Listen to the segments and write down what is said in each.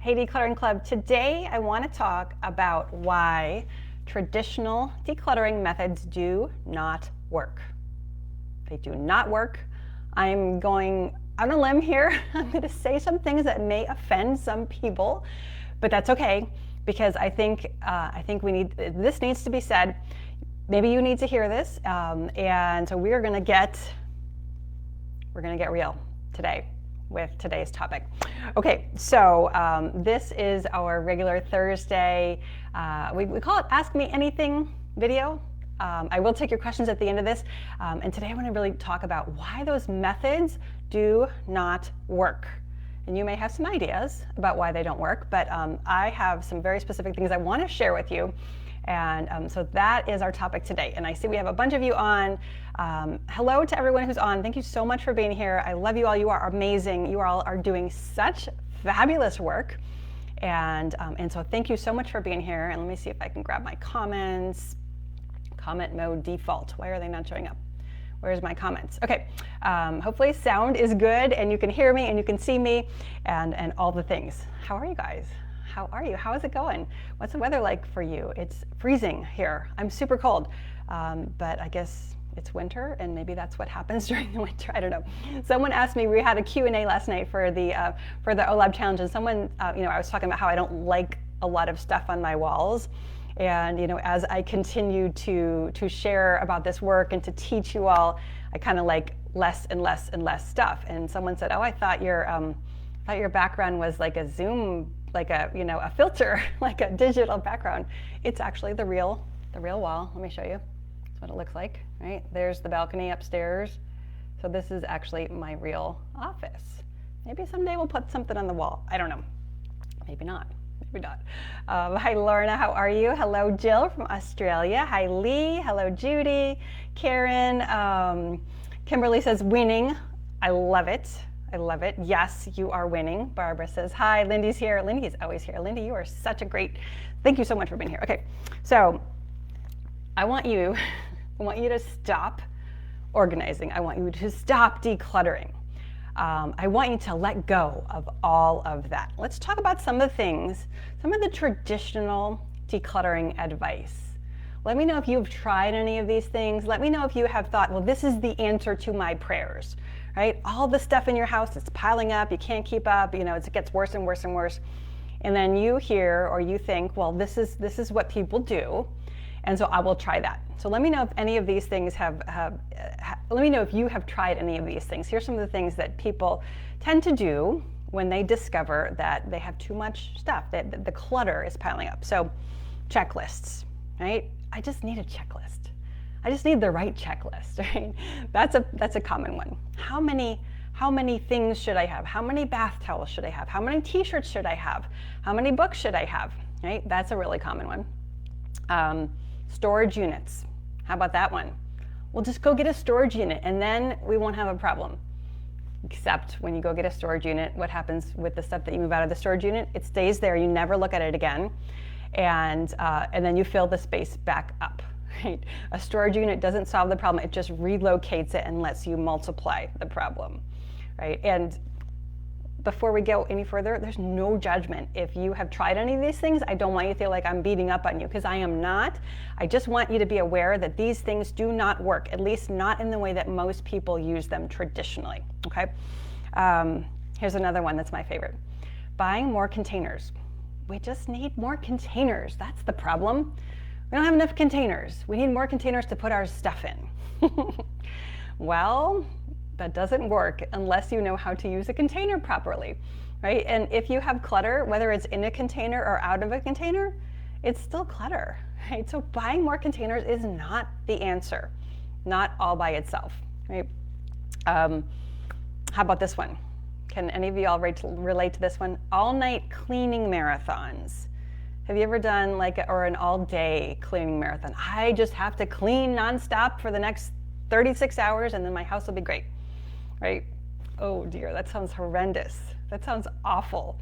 Hey Decluttering Club, today I want to talk about why traditional decluttering methods do not work. They do not work. I'm going on a limb here. I'm going to say some things that may offend some people, but that's okay because I think this needs to be said. Maybe you need to hear this, and so we're going to get real today with today's topic. Okay, so this is our regular Thursday, we call it Ask Me Anything video. I will take your questions at the end of this, and today I want to really talk about why those methods do not work. And you may have some ideas about why they don't work, but I have some very specific things I want to share with you. And so that is our topic today. And I see we have a bunch of you on. Hello to everyone who's on. Thank you so much for being here. I love you all. You are amazing. You all are doing such fabulous work. And so thank you so much for being here. And let me see if I can grab my comments. Comment mode default. Why are they not showing up? Where's my comments? Okay. Hopefully sound is good and you can hear me and you can see me and all the things. How are you guys? How are you? How is it going? What's the weather like for you? It's freezing here. I'm super cold, but I guess it's winter and maybe that's what happens during the winter. I don't know. Someone asked me, we had a Q&A last night for the OLAB challenge, and someone, I was talking about how I don't like a lot of stuff on my walls. And as I continue to share about this work and to teach you all, I kind of like less and less and less stuff. And someone said, "Oh, I thought your background was like a Zoom, like a filter, like a digital background." It's actually the real wall. Let me show you. That's what it looks like, right? There's the balcony upstairs. So this is actually my real office. Maybe someday we'll put something on the wall. I don't know. Maybe not. Maybe not. Hi Lorna, how are you? Hello Jill from Australia. Hi Lee. Hello Judy. Karen. Kimberly says winning. I love it. I love it. Yes, you are winning. Barbara says hi. Lindy's here. Lindy is always here. Lindy, you are such a great. Thank you so much for being here. Okay, so I want you to stop organizing. I want you to stop decluttering. I want you to let go of all of that. Let's talk about some of the things, some of the traditional decluttering advice. Let me know if you've tried any of these things. Let me know if you have thought, well, this is the answer to my prayers, right? All the stuff in your house, it's piling up, you can't keep up, it gets worse and worse and worse. And then you hear or you think, well, this is what people do, and so I will try that. So let me know if any of these things let me know if you have tried any of these things. Here's some of the things that people tend to do when they discover that they have too much stuff, that the clutter is piling up. So checklists, right? I just need a checklist. I just need the right checklist, right? That's a common one. How many things should I have? How many bath towels should I have? How many t-shirts should I have? How many books should I have? Right? That's a really common one. Storage units. How about that one? Well, just go get a storage unit and then we won't have a problem. Except when you go get a storage unit, what happens with the stuff that you move out of the storage unit? It stays there, you never look at it again. And then you fill the space back up, right? A storage unit doesn't solve the problem, it just relocates it and lets you multiply the problem, right? And before we go any further, there's no judgment. If you have tried any of these things, I don't want you to feel like I'm beating up on you, because I am not. I just want you to be aware that these things do not work, at least not in the way that most people use them traditionally, okay? Here's another one that's my favorite. Buying more containers. We just need more containers. That's the problem. We don't have enough containers. We need more containers to put our stuff in. Well, that doesn't work unless you know how to use a container properly, right? And if you have clutter, whether it's in a container or out of a container, it's still clutter, right? So buying more containers is not the answer, not all by itself, right? How about this one? Can any of you all relate to this one? All-night cleaning marathons. Have you ever done or an all-day cleaning marathon? I just have to clean nonstop for the next 36 hours and then my house will be great. Right? Oh dear, that sounds horrendous. That sounds awful.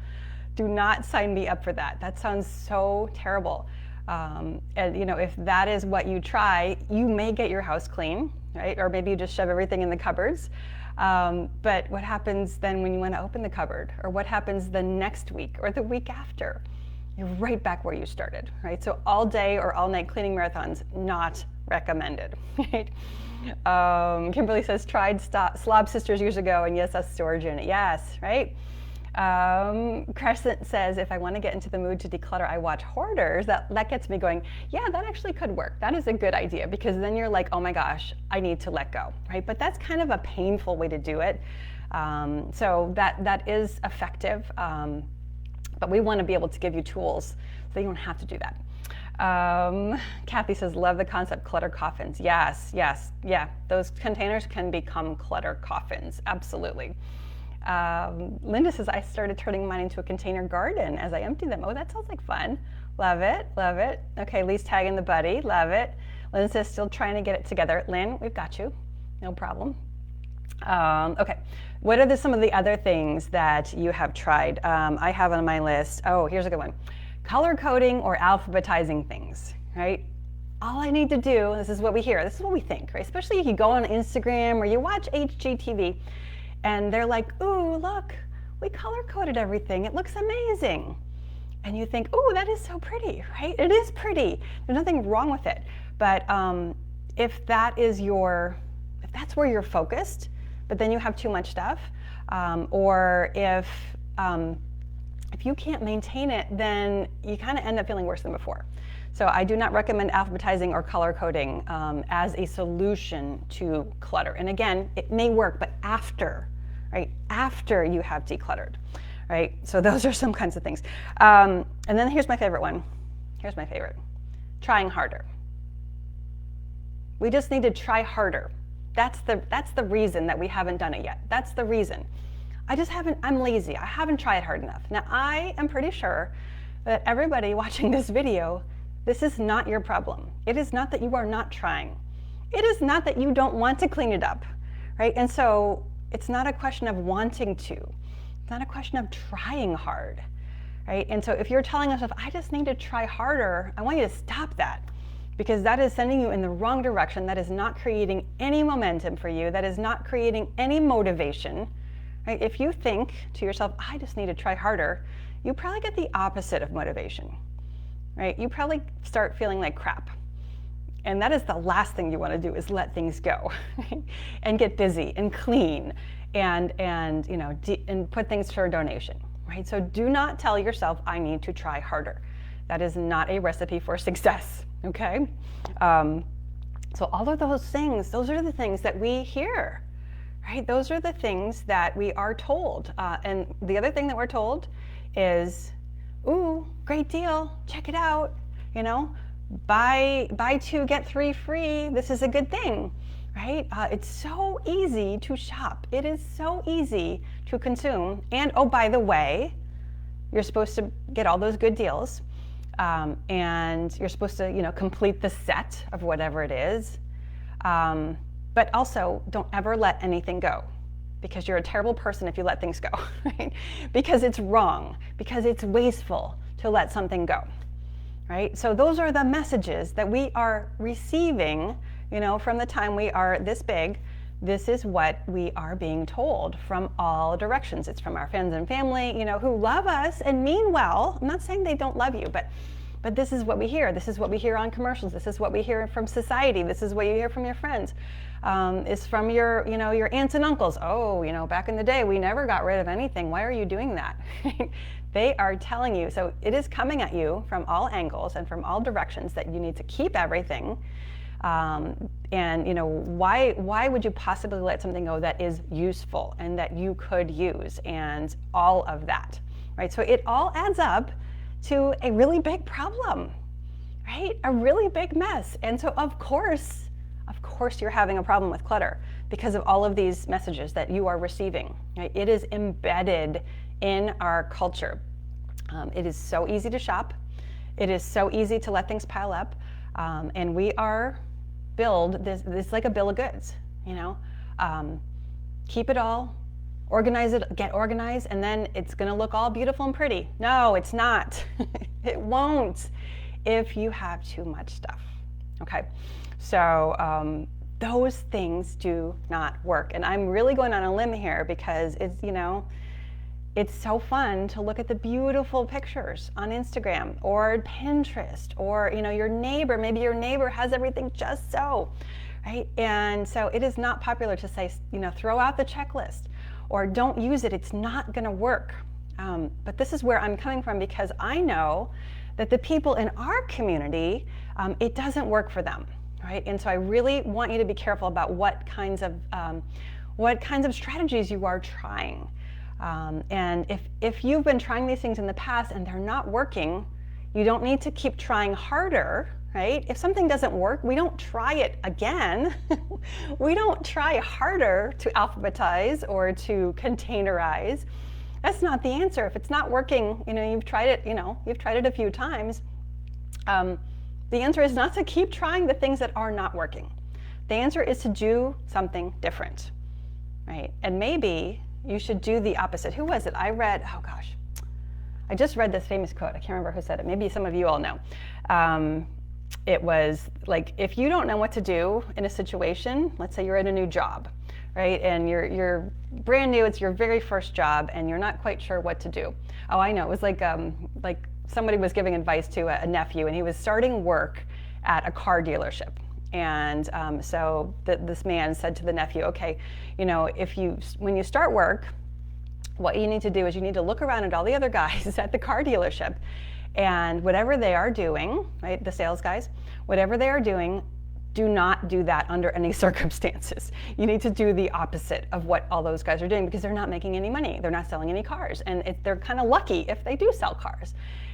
Do not sign me up for that. That sounds so terrible. And if that is what you try, you may get your house clean, right? Or maybe you just shove everything in the cupboards. But what happens then when you want to open the cupboard, or what happens the next week or the week after? You're right back where you started, right? So all day or all night cleaning marathons, not recommended, right? Kimberly says, tried Slob Sisters years ago, and yes, a storage unit. Yes, right? Crescent says, if I want to get into the mood to declutter, I watch Hoarders. That gets me going, yeah, that actually could work. That is a good idea, because then you're like, oh my gosh, I need to let go, right? But that's kind of a painful way to do it. So that is effective. But we want to be able to give you tools so you don't have to do that. Kathy says, love the concept clutter coffins. Yes, yeah, those containers can become clutter coffins, absolutely. Linda says, I started turning mine into a container garden as I empty them. Oh, that sounds like fun. Love it, love it. Okay, Lee's tagging the buddy, love it. Lynn says, still trying to get it together. Lynn, we've got you, no problem. Okay, what are some of the other things that you have tried? I have on my list, oh, here's a good one. Color coding or alphabetizing things, right? All I need to do, this is what we hear, this is what we think, right? Especially if you go on Instagram or you watch HGTV and they're like, ooh, look, we color coded everything. It looks amazing. And you think, ooh, that is so pretty, right? It is pretty. There's nothing wrong with it. But if that's where you're focused, but then you have too much stuff, or if you can't maintain it, then you kind of end up feeling worse than before. So I do not recommend alphabetizing or color coding as a solution to clutter. And again, it may work, but after, right? After you have decluttered, right? So those are some kinds of things. And then here's my favorite one. Here's my favorite. Trying harder. We just need to try harder. That's the reason that we haven't done it yet. That's the reason. I'm lazy. I haven't tried hard enough. Now, I am pretty sure that everybody watching this video, this is not your problem. It is not that you are not trying. It is not that you don't want to clean it up, right? And so it's not a question of wanting to. It's not a question of trying hard, right? And so if you're telling yourself, I just need to try harder, I want you to stop that, because that is sending you in the wrong direction. That is not creating any momentum for you. That is not creating any motivation, right? If you think to yourself, I just need to try harder, you probably get the opposite of motivation, right? You probably start feeling like crap. And that is the last thing you want to do, is let things go, right? And get busy and clean and put things for a donation, right? So do not tell yourself, I need to try harder. That is not a recipe for success, okay? So all of those things, those are the things that we hear, right? Those are the things that we are told. And the other thing that we're told is, ooh, great deal, check it out, buy 2, get 3 free, this is a good thing, right? It's so easy to shop. It is so easy to consume. And oh, by the way, you're supposed to get all those good deals. And you're supposed to, complete the set of whatever it is. But also, don't ever let anything go, because you're a terrible person if you let things go, right? Because it's wrong, because it's wasteful to let something go, right? So those are the messages that we are receiving, from the time we are this big. This is what we are being told from all directions. It's from our friends and family, who love us and mean well. I'm not saying they don't love you, but this is what we hear. This is what we hear on commercials. This is what we hear from society. This is what you hear from your friends. It's from your aunts and uncles. Oh, back in the day, we never got rid of anything. Why are you doing that? They are telling you. So it is coming at you from all angles and from all directions that you need to keep everything. Why would you possibly let something go that is useful and that you could use, and all of that, right? So it all adds up to a really big problem, right? A really big mess. And so of course you're having a problem with clutter because of all of these messages that you are receiving, right? It is embedded in our culture. It is so easy to shop. It is so easy to let things pile up. And we are this like a bill of goods, keep it all, organize it, get organized, and then it's going to look all beautiful and pretty. No, it's not. It won't if you have too much stuff. Okay, so those things do not work. And I'm really going on a limb here because it's, it's so fun to look at the beautiful pictures on Instagram or Pinterest or, your neighbor. Maybe your neighbor has everything just so, right? And so it is not popular to say, throw out the checklist or don't use it. It's not going to work. But this is where I'm coming from because I know that the people in our community, it doesn't work for them, right? And so I really want you to be careful about what kinds of strategies you are trying. And if you've been trying these things in the past and they're not working, you don't need to keep trying harder, right? If something doesn't work, we don't try it again. We don't try harder to alphabetize or to containerize. That's not the answer. If it's not working, you've tried it a few times. The answer is not to keep trying the things that are not working. The answer is to do something different, right? And maybe you should do the opposite. Who was it? I just read this famous quote. I can't remember who said it. Maybe some of you all know. It was like, if you don't know what to do in a situation, let's say you're in a new job, right? And you're brand new, it's your very first job, and you're not quite sure what to do. Oh, I know. It was like somebody was giving advice to a nephew, and he was starting work at a car dealership. And so this man said to the nephew, okay, when you start work, what you need to do is you need to look around at all the other guys at the car dealership, and whatever they are doing, right, the sales guys, whatever they are doing, do not do that under any circumstances. You need to do the opposite of what all those guys are doing because they're not making any money. They're not selling any cars. And they're kind of lucky if they do sell cars.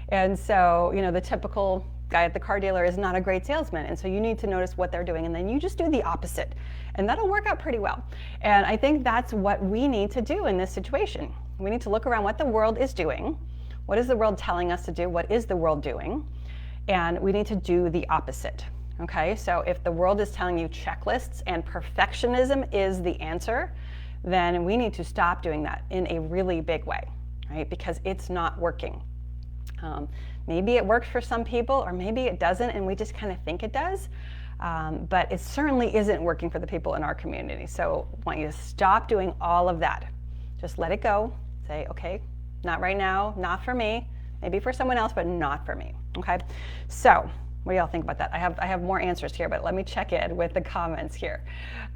And so, the typical guy at the car dealer is not a great salesman. And so you need to notice what they're doing. And then you just do the opposite. And that'll work out pretty well. And I think that's what we need to do in this situation. We need to look around what the world is doing. What is the world telling us to do? What is the world doing? And we need to do the opposite. Okay, so if the world is telling you checklists and perfectionism is the answer, then we need to stop doing that in a really big way, right? Because it's not working. Maybe it works for some people, or maybe it doesn't, and we just kind of think it does. But it certainly isn't working for the people in our community. So I want you to stop doing all of that. Just let it go. Say, okay, not right now, not for me. Maybe for someone else, but not for me. Okay, so. What do y'all think about that? I have more answers here, but let me check in with the comments here.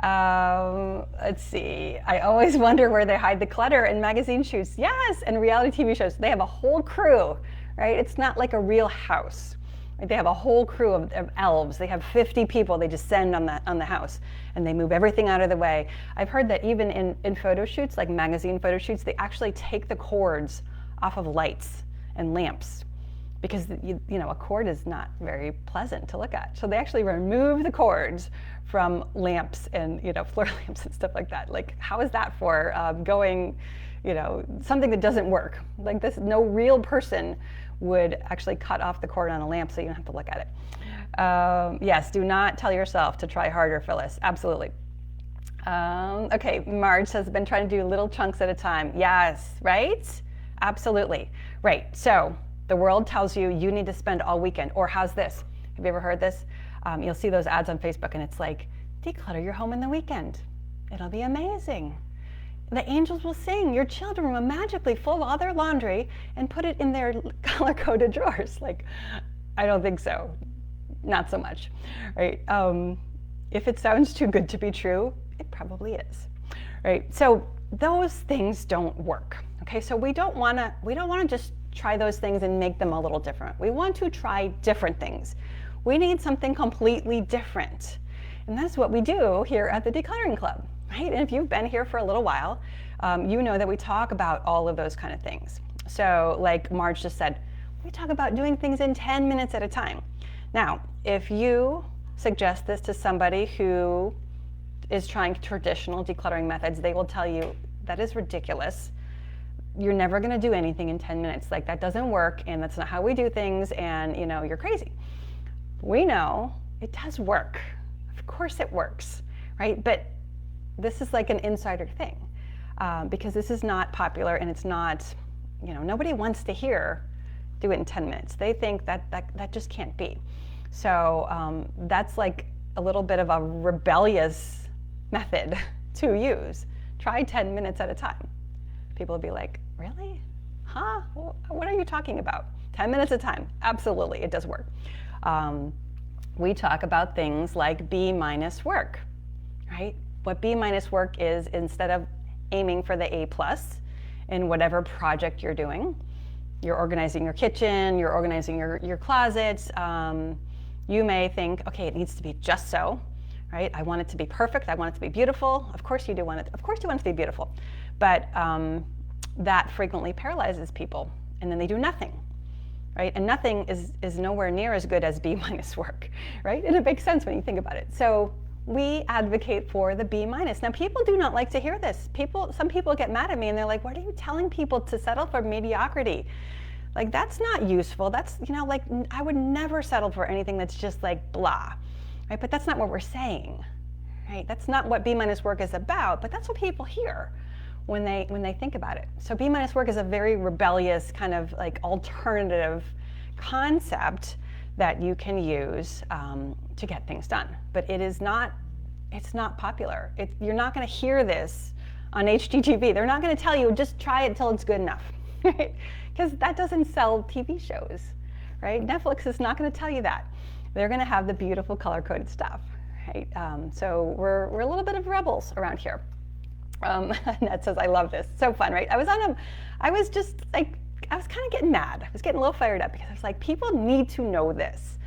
Let's see. I always wonder where they hide the clutter in magazine shoots. Yes, and reality TV shows. They have a whole crew, right? It's not like a real house. Right? They have a whole crew of elves. They have 50 people they just send on the house, and they move everything out of the way. I've heard that even in photo shoots, like magazine photo shoots, they actually take the cords off of lights and lamps. Because a cord is not very pleasant to look at. So they actually remove the cords from lamps and floor lamps and stuff like that. Like, how is that for going, something that doesn't work? Like this, no real person would actually cut off the cord on a lamp so you don't have to look at it. Yes, do not tell yourself to try harder, Phyllis. Absolutely. Okay, Marge has been trying to do little chunks at a time. Yes, right? Absolutely. Right, so the world tells you you need to spend all weekend, or how's this? Have you ever heard this? You'll see those ads on Facebook and it's like, declutter your home in the weekend. It'll be amazing. The angels will sing. Your children will magically fold all their laundry and put it in their color-coded drawers. Like, I don't think so. Not so much, right? If it sounds too good to be true, it probably is, right? So those things don't work. Okay, so we don't want to just try those things and make them a little different. We want to try different things. We need something completely different. And that's what we do here at the Decluttering Club, right? And if you've been here for a little while, you know that we talk about all of those kind of things. So like Marge just said, we talk about doing things in 10 minutes at a time. Now, if you suggest this to somebody who is trying traditional decluttering methods, they will tell you that is ridiculous. You're never going to do anything in 10 minutes. Like, that doesn't work, and that's not how we do things, and you're crazy. We know it does work. Of course it works, right? But this is like an insider thing because this is not popular, and it's not, nobody wants to hear do it in 10 minutes. They think that just can't be. So that's like a little bit of a rebellious method to use. Try 10 minutes at a time. People will be like, really? Huh? What are you talking about? 10 minutes at a time. Absolutely, it does work. We talk about things like Bminus Work, right? What Bminus Work is, instead of aiming for the A+ in whatever project you're doing, you're organizing your kitchen, you're organizing your closets, you may think, okay, it needs to be just so, right? I want it to be perfect, I want it to be beautiful. Of course you do want it, of course you want it to be beautiful. But that frequently paralyzes people, and then they do nothing. Right? And nothing is nowhere near as good as Bminus Work, right? And it makes sense when you think about it. So we advocate for the B-. Now, people do not like to hear this. Some people get mad at me and they're like, what are you telling people to settle for mediocrity? Like, that's not useful. That's, like, I would never settle for anything that's just like blah, right? But that's not what we're saying, right? That's not what Bminus Work is about, but that's what people hear when they think about it. So Bminus Work is a very rebellious kind of like alternative concept that you can use to get things done. But it's not popular. You're not going to hear this on HGTV. They're not going to tell you, just try it until it's good enough, right? Because that doesn't sell TV shows, right? Netflix is not going to tell you that. They're going to have the beautiful color-coded stuff, right? So we're a little bit of rebels around here. Ned says, I love this. So fun, right? I was kind of getting mad. I was getting a little fired up because I was like, people need to know this.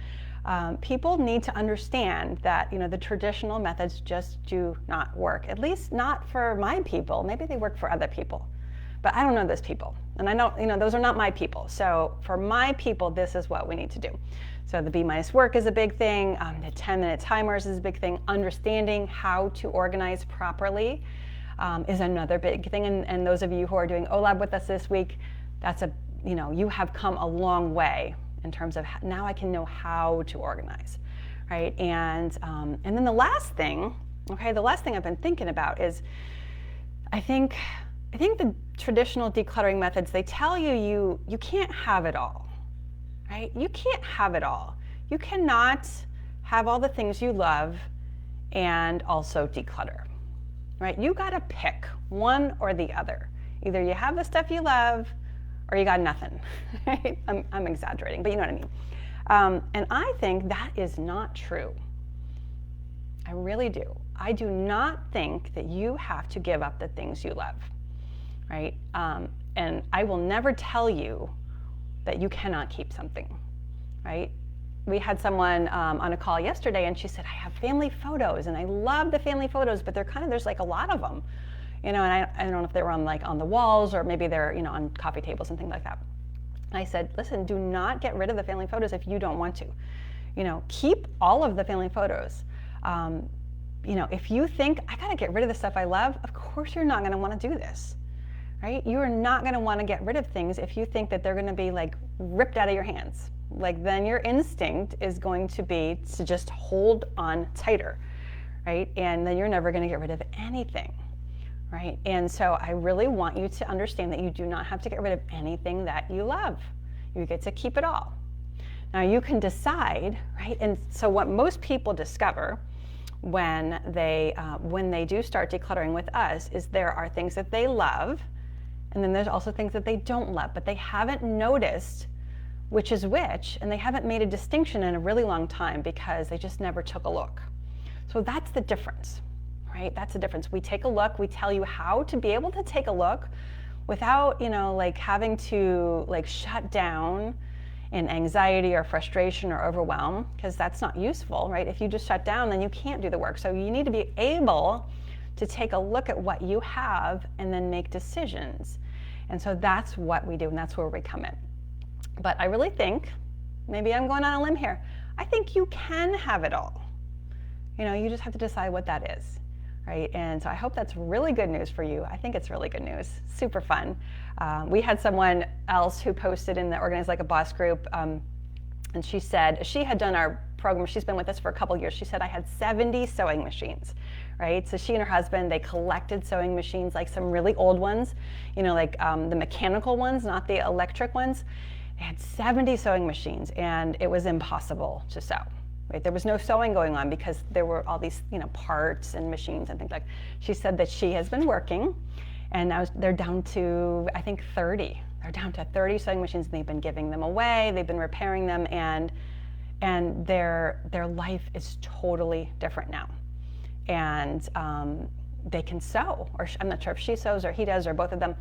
People need to understand that, the traditional methods just do not work. At least not for my people. Maybe they work for other people. But I don't know those people. And I know, those are not my people. So for my people, this is what we need to do. So the Bminus Work is a big thing. The 10-minute timers is a big thing. Understanding how to organize properly is another big thing, and those of you who are doing OLAB with us this week, you have come a long way in terms of now I can know how to organize, right? And then the last thing I've been thinking about is, I think the traditional decluttering methods, they tell you can't have it all, right? You can't have it all. You cannot have all the things you love and also declutter. Right? You got to pick one or the other. Either you have the stuff you love or you got nothing. Right? I'm exaggerating, but you know what I mean. And I think that is not true. I really do. I do not think that you have to give up the things you love. Right? And I will never tell you that you cannot keep something. Right? We had someone on a call yesterday, and she said, I have family photos, and I love the family photos, but there's like a lot of them, and I don't know if they were on the walls, or maybe they're, on coffee tables and things like that. And I said, listen, do not get rid of the family photos if you don't want to. Keep all of the family photos. If you think, I gotta get rid of the stuff I love, of course you're not gonna wanna do this, right? You are not gonna wanna get rid of things if you think that they're gonna be like ripped out of your hands. Like, then your instinct is going to be to just hold on tighter, right? And then you're never going to get rid of anything, right? And so I really want you to understand that you do not have to get rid of anything that you love. You get to keep it all. Now you can decide, right? And so what most people discover when they do start decluttering with us is there are things that they love, and then there's also things that they don't love, but they haven't noticed which is which, and they haven't made a distinction in a really long time because they just never took a look. So that's the difference, right? That's the difference. We take a look, we tell you how to be able to take a look without, having to shut down in anxiety or frustration or overwhelm, because that's not useful, right? If you just shut down, then you can't do the work. So you need to be able to take a look at what you have and then make decisions. And so that's what we do, and that's where we come in. But I really think, maybe I'm going on a limb here, I think you can have it all. You just have to decide what that is, right? And so I hope that's really good news for you. I think it's really good news, super fun. We had someone else who posted in the Organize Like a Boss group, and she said she had done our program. She's been with us for a couple years. She said, I had 70 sewing machines, right? So she and her husband, they collected sewing machines, like some really old ones, the mechanical ones, not the electric ones. They had 70 sewing machines, and it was impossible to sew. right? There was no sewing going on because there were all these, parts and machines and things like that. She said that she has been working, and now they're down to, I think, 30. They're down to 30 sewing machines, and they've been giving them away. They've been repairing them, and their life is totally different now. And they can sew, or I'm not sure if she sews or he does or both of them,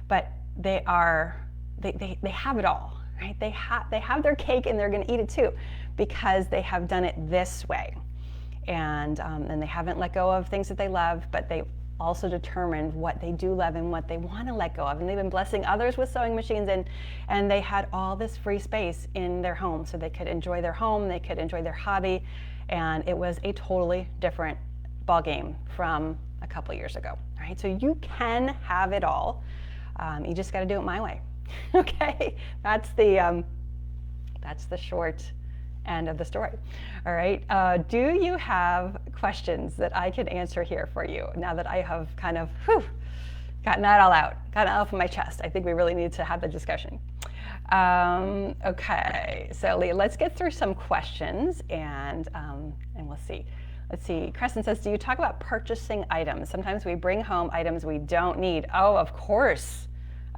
but they have it all, right? They have their cake, and they're going to eat it too, because they have done it this way. And they haven't let go of things that they love, but they also determined what they do love and what they want to let go of. And they've been blessing others with sewing machines, and they had all this free space in their home so they could enjoy their home, they could enjoy their hobby, and it was a totally different ball game from a couple years ago, right? So you can have it all. You just got to do it my way. Okay, that's the short end of the story. All right, do you have questions that I can answer here for you now that I have kind of gotten that all out, gotten it off of my chest? I think we really need to have the discussion. Okay, so Leah, let's get through some questions, and we'll see. Let's see. Crescent says, do you talk about purchasing items? Sometimes we bring home items we don't need. Oh, of course.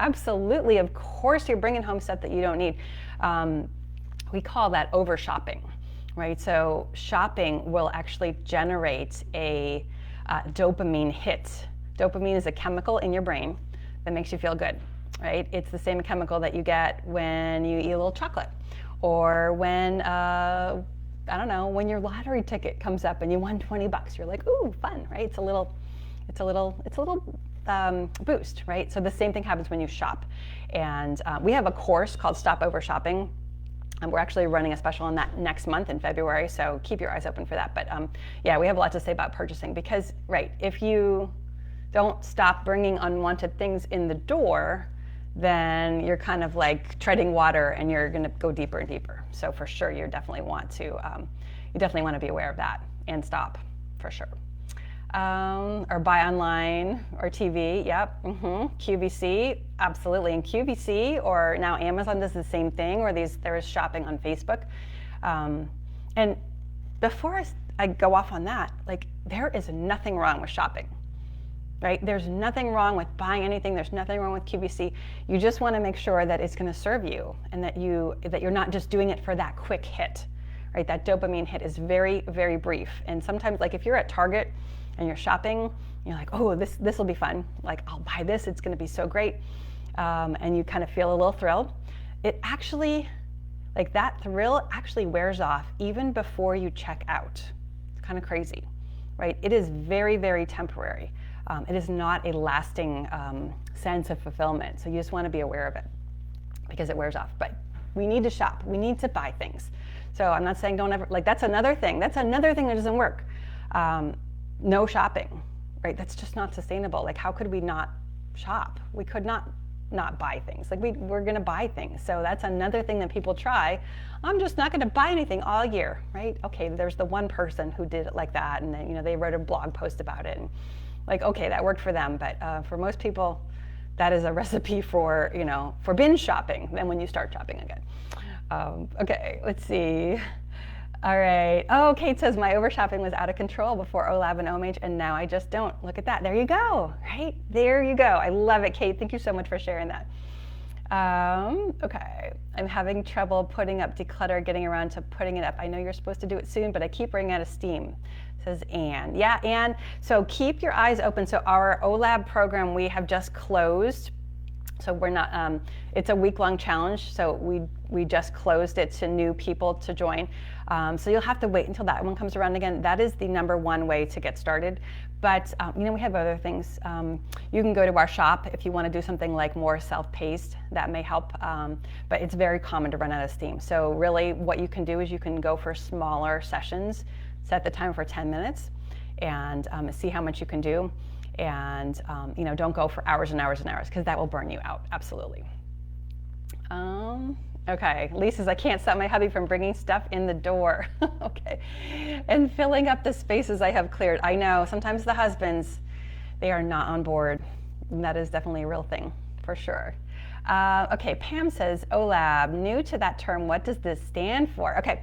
Absolutely. Of course you're bringing home stuff that you don't need. We call that over shopping, right? So shopping will actually generate a dopamine hit. Dopamine is a chemical in your brain that makes you feel good, right? It's the same chemical that you get when you eat a little chocolate, or when I don't know, when your lottery ticket comes up and you won $20, you're like, ooh, fun, right? It's a little boost, right? So the same thing happens when you shop. And we have a course called Stop Over Shopping, and we're actually running a special on that next month in February, so keep your eyes open for that. But yeah, we have a lot to say about purchasing, because, right, if you don't stop bringing unwanted things in the door, then you're kind of like treading water, and you're going to go deeper and deeper. So for sure, you definitely want to be aware of that and stop, for sure. Or buy online or TV. Yep. QVC, absolutely. And QVC, or now Amazon, does the same thing, where there is shopping on Facebook. And before I go off on that, like, there is nothing wrong with shopping. Right? There's nothing wrong with buying anything. There's nothing wrong with QVC. You just want to make sure that it's going to serve you, and that you're not just doing it for that quick hit, right? That dopamine hit is very, very brief. And sometimes, like, if you're at Target and you're shopping, you're like, oh, this will be fun. Like, I'll buy this. It's going to be so great. And you kind of feel a little thrill. It actually, like, that thrill actually wears off even before you check out. It's kind of crazy, right? It is very, very temporary. It is not a lasting sense of fulfillment. So you just want to be aware of it, because it wears off. But we need to shop. We need to buy things. So I'm not saying don't ever, like, that's another thing. That's another thing that doesn't work. No shopping, right? That's just not sustainable. Like, how could we not shop? We could not buy things. Like, we're going to buy things. So that's another thing that people try. I'm just not going to buy anything all year, right? Okay, there's the one person who did it like that, and then, they wrote a blog post about it. And, like, okay, that worked for them, but for most people, that is a recipe for, for binge shopping, then when you start shopping again. Okay, let's see. All right. Oh, Kate says, my over shopping was out of control before OLAB and OMH, and now I just don't. Look at that. There you go, right? There you go. I love it, Kate. Thank you so much for sharing that. Okay, I'm having trouble putting up Declutter, getting around to putting it up. I know you're supposed to do it soon, but I keep running out of steam, says Anne. Yeah, Anne, so keep your eyes open. So our OLAB program, we have just closed. So we're not, it's a week-long challenge, so we just closed it to new people to join. So you'll have to wait until that one comes around again. That is the #1 way to get started. But we have other things. You can go to our shop if you want to do something like more self-paced. That may help, but it's very common to run out of steam. So really what you can do is you can go for smaller sessions, set the time for 10 minutes, and see how much you can do. And don't go for hours and hours and hours, because that will burn you out. Absolutely. Okay, Lisa says, I can't stop my hubby from bringing stuff in the door. Okay, and filling up the spaces I have cleared. I know, sometimes the husbands, they are not on board. And that is definitely a real thing, for sure. Okay, Pam says, OLAB, new to that term, what does this stand for? Okay,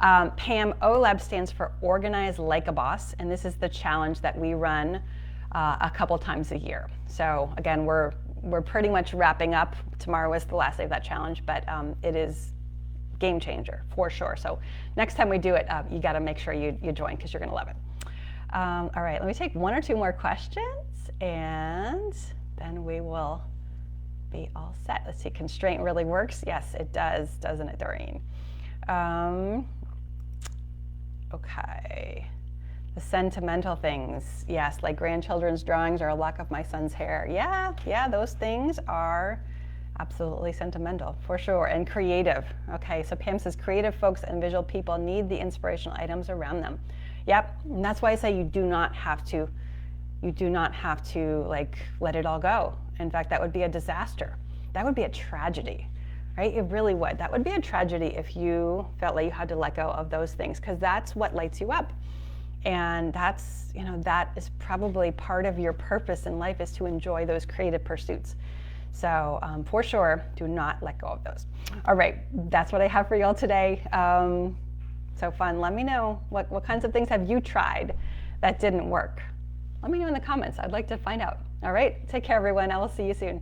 Pam, OLAB stands for Organize Like a Boss, and this is the challenge that we run a couple times a year. So again, we're pretty much wrapping up. Tomorrow is the last day of that challenge, but it is game changer for sure. So next time we do it, you got to make sure you join because you're going to love it. All right, let me take one or two more questions, and then we will be all set. Let's see, constraint really works. Yes, it does, doesn't it, Doreen? Okay. The sentimental things, yes, like grandchildren's drawings or a lock of my son's hair. Yeah, those things are absolutely sentimental, for sure, and creative. Okay, so Pam says creative folks and visual people need the inspirational items around them. Yep, and that's why I say you do not have to like let it all go. In fact, that would be a disaster. That would be a tragedy, right? It really would. That would be a tragedy if you felt like you had to let go of those things, because that's what lights you up. And that's, that is probably part of your purpose in life, is to enjoy those creative pursuits. So for sure, do not let go of those. All right, that's what I have for y'all today. So fun. Let me know what kinds of things have you tried that didn't work. Let me know in the comments. I'd like to find out. All right, take care, everyone. I will see you soon.